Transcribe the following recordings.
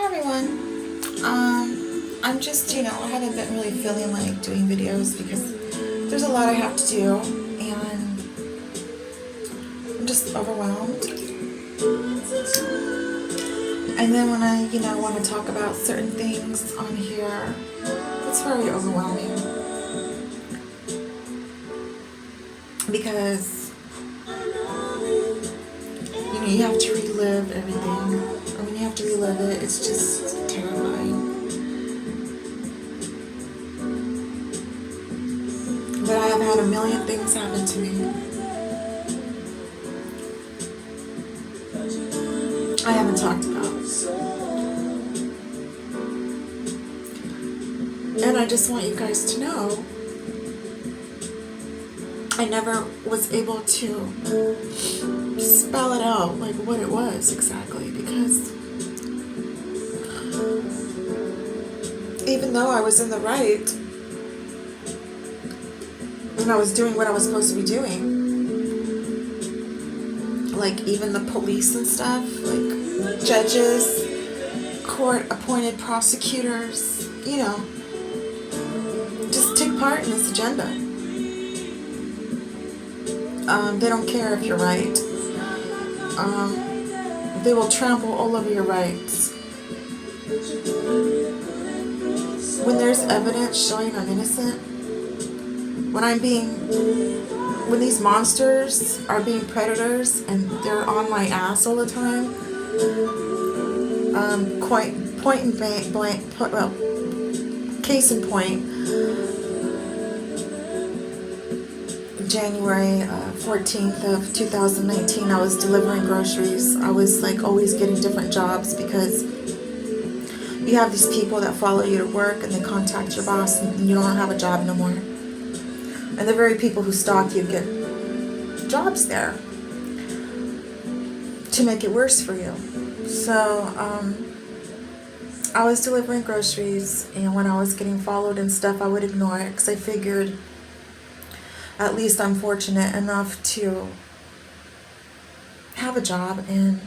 Hi everyone. I'm just, I haven't been really feeling like doing videos because there's a lot I have to do and I'm just overwhelmed. And then when I, want to talk about certain things on here, it's very overwhelming because, you have to relive everything. And when you have to relive it, it's just terrifying. But I have had a million things happen to me. I haven't talked about. And I just want you guys to know I never was able to spell it out, like what it was exactly, because even though I was in the right and I was doing what I was supposed to be doing, like even the police and stuff, like judges, court-appointed prosecutors, just take part in this agenda. They don't care if you're right. They will trample all over your rights. When there's evidence showing I'm innocent, when these monsters are being predators and they're on my ass all the time, point and blank, case in point, January 14th of 2019, I was delivering groceries. I was like always getting different jobs because you have these people that follow you to work and they contact your boss and you don't have a job no more. And the very people who stalk you get jobs there to make it worse for you. So I was delivering groceries, and when I was getting followed and stuff, I would ignore it because I figured at least I'm fortunate enough to have a job and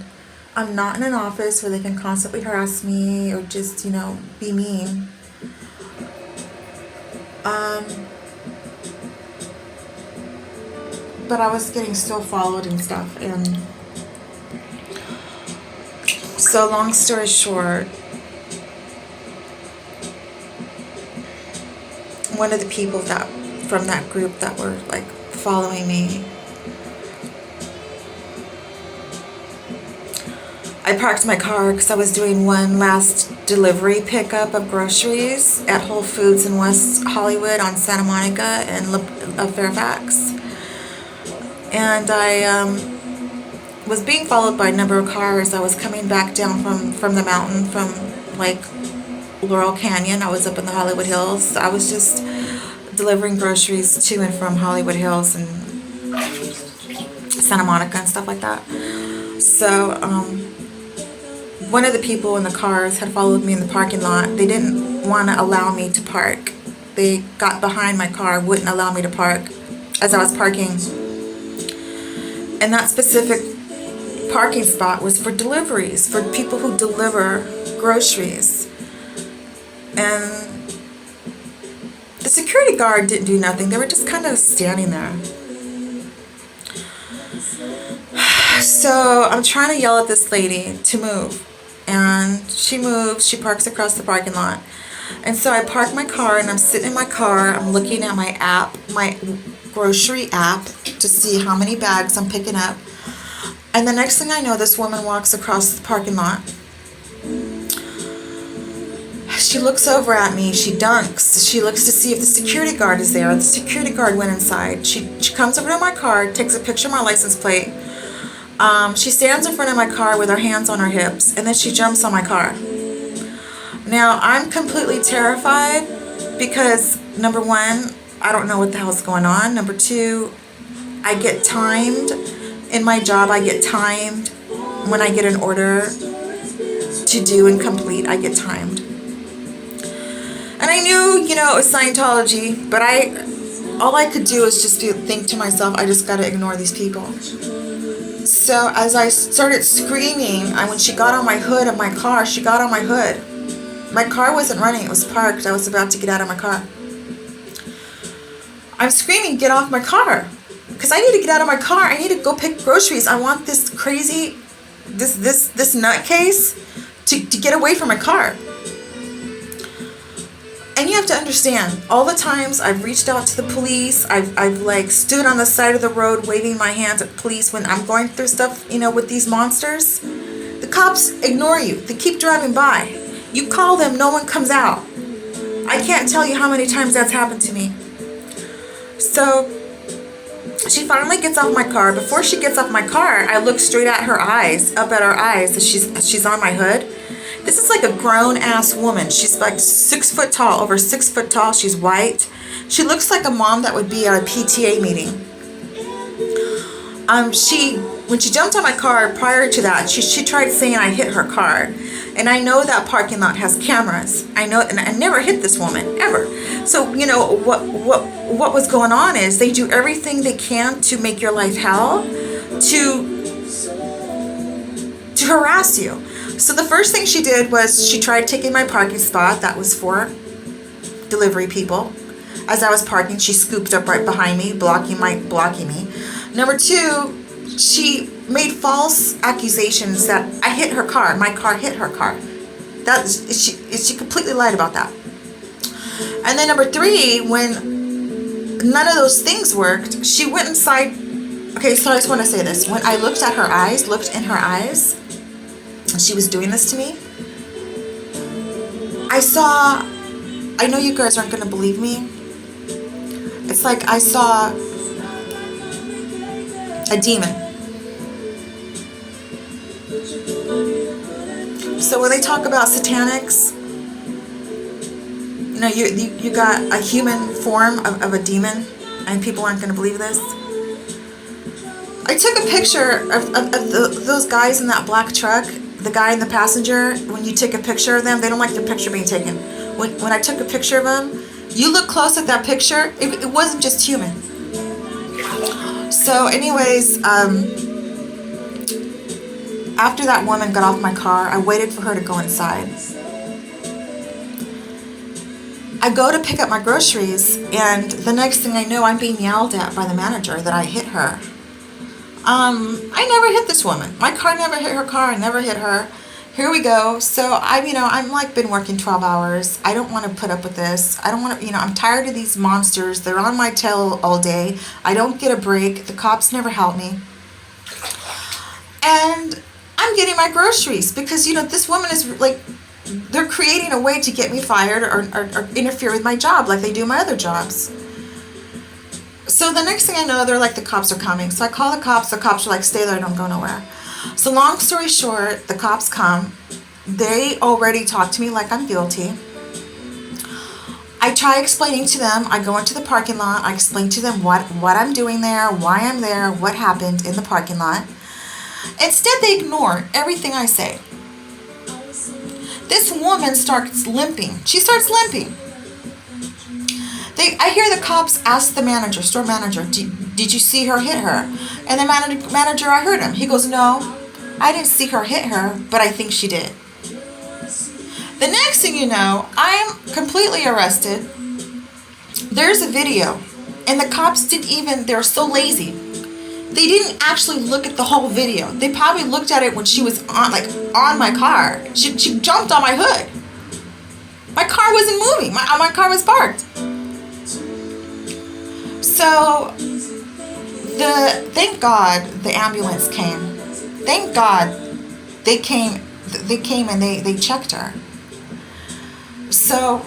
I'm not in an office where they can constantly harass me or just, be mean. But I was getting still followed and stuff, and so long story short, one of the people from that group that were like following me, I parked my car because I was doing one last delivery pickup of groceries at Whole Foods in West Hollywood on Santa Monica and Fairfax. And I was being followed by a number of cars. I was coming back down from the mountain from like Laurel Canyon. I was up in the Hollywood Hills. I was just delivering groceries to and from Hollywood Hills and Santa Monica and stuff like that. So one of the people in the cars had followed me in the parking lot. They didn't want to allow me to park. They got behind my car, wouldn't allow me to park as I was parking. And that specific parking spot was for deliveries, for people who deliver groceries. And the security guard didn't do nothing. They were just kind of standing there. So I'm trying to yell at this lady to move. And she moves, she parks across the parking lot. And so I park my car and I'm sitting in my car. I'm looking at my app, my grocery app, to see how many bags I'm picking up. And the next thing I know, this woman walks across the parking lot. She looks over at me, she dunks, she looks to see if the security guard is there. The security guard went inside. She comes over to my car, takes a picture of my license plate. She stands in front of my car with her hands on her hips, and then she jumps on my car. Now, I'm completely terrified because, number one, I don't know what the hell's going on. Number two, I get timed. In my job, I get timed. When I get an order to do and complete, I get timed. And I knew, it was Scientology, but all I could do was just think to myself, I just got to ignore these people. So as I started screaming, and when she got on my hood of my car, she got on my hood. My car wasn't running, it was parked. I was about to get out of my car. I'm screaming, get off my car. Because I need to get out of my car. I need to go pick groceries. I want this crazy, this nutcase to get away from my car. And you have to understand, all the times I've reached out to the police, I've like stood on the side of the road waving my hands at police when I'm going through stuff, with these monsters. The cops ignore you. They keep driving by. You call them, no one comes out. I can't tell you how many times that's happened to me. So she finally gets off my car. Before she gets off my car, I look straight at her eyes, up at her eyes, as she's on my hood. This is like a grown-ass woman. She's like 6 foot tall, over 6 foot tall. She's white. She looks like a mom that would be at a PTA meeting. When she jumped on my car prior to that, she tried saying I hit her car. And I know that parking lot has cameras. I know, and I never hit this woman, ever. So, what was going on is they do everything they can to make your life hell, to harass you. So the first thing she did was she tried taking my parking spot that was for delivery people. As I was parking, she scooped up right behind me, blocking me. Number 2, she made false accusations that I hit her car. My car hit her car. She completely lied about that. And then number 3, when none of those things worked, she went inside. Okay, so I just want to say this. When I looked in her eyes, and she was doing this to me, I know you guys aren't going to believe me. It's like I saw a demon. So when they talk about satanics, you got a human form of a demon, and people aren't going to believe this. I took a picture of those guys in that black truck, the guy and the passenger. When you take a picture of them, they don't like their picture being taken. When I took a picture of them, you look close at that picture, it wasn't just human. So anyways, after that woman got off my car, I waited for her to go inside. I go to pick up my groceries, and the next thing I know, I'm being yelled at by the manager that I hit her. I never hit this woman. My car never hit her car. I never hit her. Here we go. So I'm like been working 12 hours. I don't want to put up with this. I don't want to, I'm tired of these monsters. They're on my tail all day. I don't get a break. The cops never help me. And I'm getting my groceries because, this woman is like, they're creating a way to get me fired or interfere with my job like they do my other jobs. So the next thing I know, they're like, the cops are coming. So I call the cops. The cops are like, stay there, don't go nowhere. So long story short, the cops come. They already talked to me like I'm guilty. I try explaining to them. I go into the parking lot. I explain to them what I'm doing there, why I'm there, what happened in the parking lot. Instead, they ignore everything I say. This woman starts limping. She starts limping. I hear the cops ask the store manager, did you see her hit her? And the manager, I heard him. He goes, no, I didn't see her hit her, but I think she did. The next thing you know, I'm completely arrested. There's a video, and the cops they're so lazy. They didn't actually look at the whole video. They probably looked at it when she was on my car. She jumped on my hood. My car wasn't moving. My car was parked. So, thank God the ambulance came. Thank God they came and they checked her. So,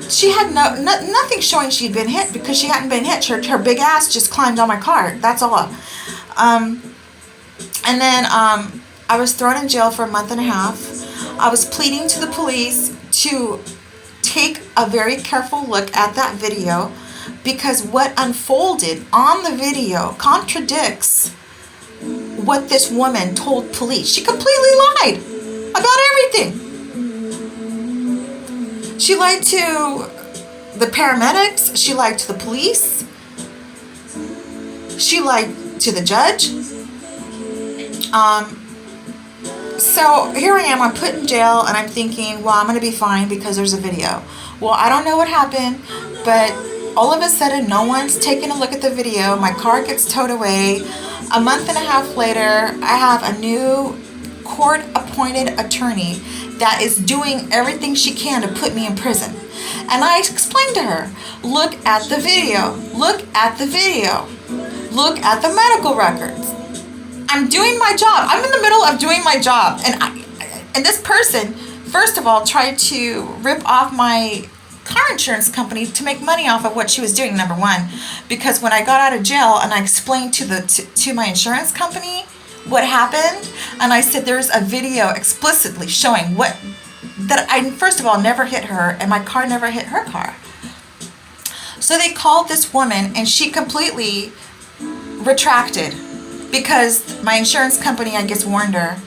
she had nothing showing she'd been hit because she hadn't been hit. Her big ass just climbed on my car. That's all. And then I was thrown in jail for a month and a half. I was pleading to the police to take a very careful look at that video because what unfolded on the video contradicts what this woman told police. She completely lied about everything. She lied to the paramedics. She lied to the police. She lied to the judge. So here I am, I'm put in jail, and I'm thinking, well, I'm going to be fine because there's a video. Well, I don't know what happened, but all of a sudden, no one's taking a look at the video. My car gets towed away. A month and a half later, I have a new court-appointed attorney that is doing everything she can to put me in prison. And I explained to her, look at the video. Look at the video. Look at the medical records. I'm doing my job. I'm in the middle of doing my job. And this person, first of all, tried to rip off my car insurance company to make money off of what she was doing, number one. Because when I got out of jail and I explained to my insurance company what happened, and I said there's a video explicitly showing that I, first of all, never hit her, and my car never hit her car. So they called this woman, and she completely retracted, because my insurance company, I guess, warned her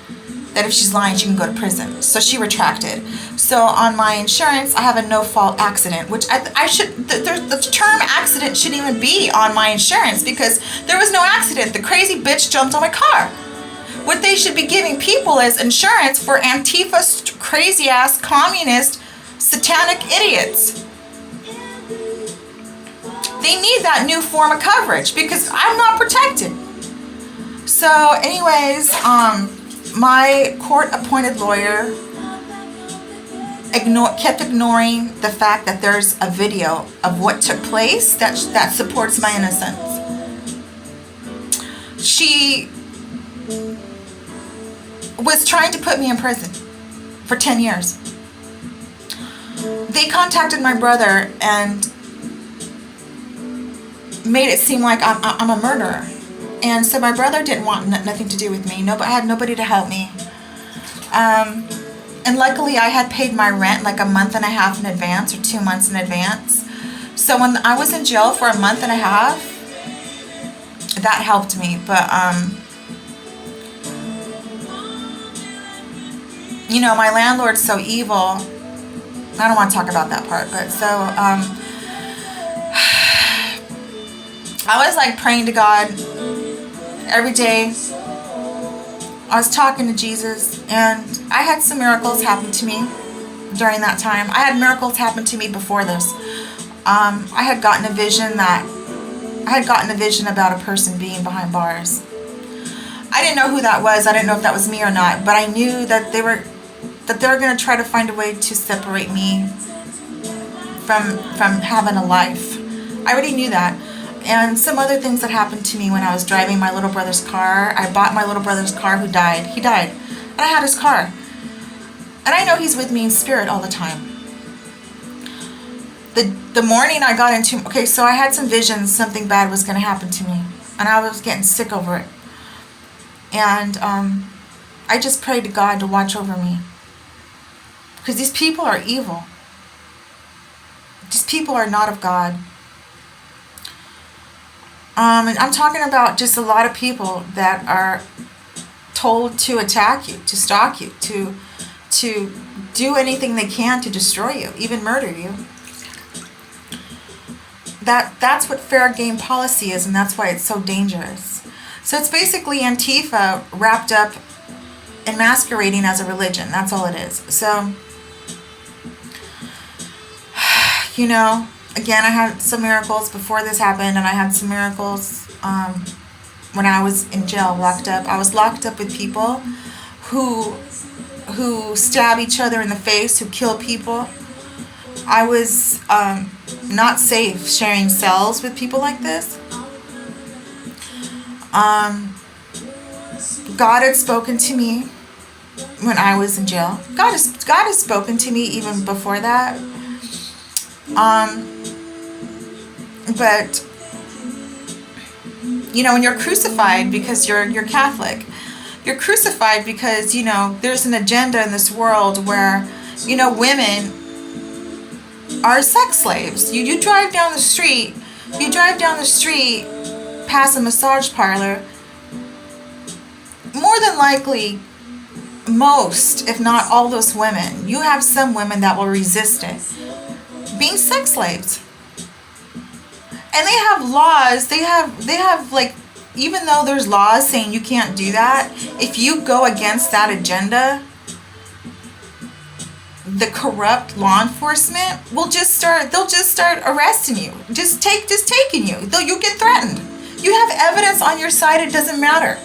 that if she's lying, she can go to prison. So she retracted. So on my insurance, I have a no-fault accident, which I should, the term accident shouldn't even be on my insurance, because there was no accident. The crazy bitch jumped on my car. What they should be giving people is insurance for Antifa, crazy-ass, communist, satanic idiots. They need that new form of coverage, because I'm not protected. So anyways, my court-appointed lawyer kept ignoring the fact that there's a video of what took place that supports my innocence. She was trying to put me in prison for 10 years. They contacted my brother and made it seem like I'm a murderer. And so my brother didn't want nothing to do with me. I had nobody to help me. And luckily I had paid my rent like a month and a half in advance, or 2 months in advance. So when I was in jail for a month and a half, that helped me. But, you know, my landlord's so evil. I don't want to talk about that part. But so, I was like praying to God every day. I was talking to Jesus, and I had some miracles happen to me during that time. I had miracles happen to me before this. I had gotten a vision about a person being behind bars. I didn't know who that was. I didn't know if that was me or not, but I knew that they were going to try to find a way to separate me from having a life. I already knew that. And some other things that happened to me when I was driving my little brother's car. I bought my little brother's car, who died. He died. And I had his car. And I know he's with me in spirit all the time. The morning I got into... Okay, so I had some visions something bad was going to happen to me. And I was getting sick over it. And I just prayed to God to watch over me. Because these people are evil. These people are not of God. And I'm talking about just a lot of people that are told to attack you, to stalk you, to do anything they can to destroy you, even murder you. That's what fair game policy is, and that's why it's so dangerous. So it's basically Antifa wrapped up and masquerading as a religion. That's all it is. So, you know, again, I had some miracles before this happened, and I had some miracles when I was in jail, locked up. I was locked up with people who stab each other in the face, who kill people. I was not safe sharing cells with people like this. God had spoken to me when I was in jail. God has spoken to me even before that. But you know, when you're crucified because you're Catholic, you're crucified because, you know, there's an agenda in this world where, you know, women are sex slaves. You drive down the street past a massage parlor, more than likely most, if not all those women, you have some women that will resist it, being sex slaves. And they have laws, they have like even though there's laws saying you can't do that, if you go against that agenda, the corrupt law enforcement will they'll just start arresting you, just taking you. You'll get threatened. You have evidence on your side, it doesn't matter.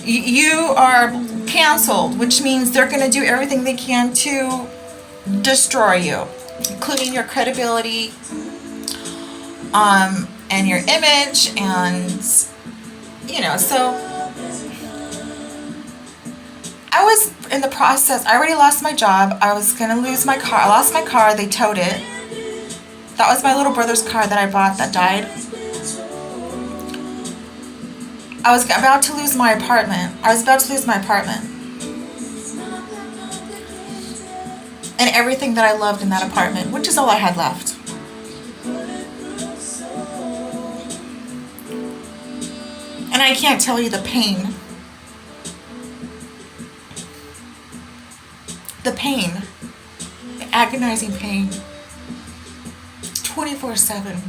You are canceled, which means they're going to do everything they can to destroy you, including your credibility, and your image, and so I was in the process. I already lost my job. I was going to lose my car. I lost my car. They towed it. That was my little brother's car that I bought that died. I was about to lose my apartment. And everything that I loved in that apartment, which is all I had left. And I can't tell you the pain. The pain. The agonizing pain. 24/7.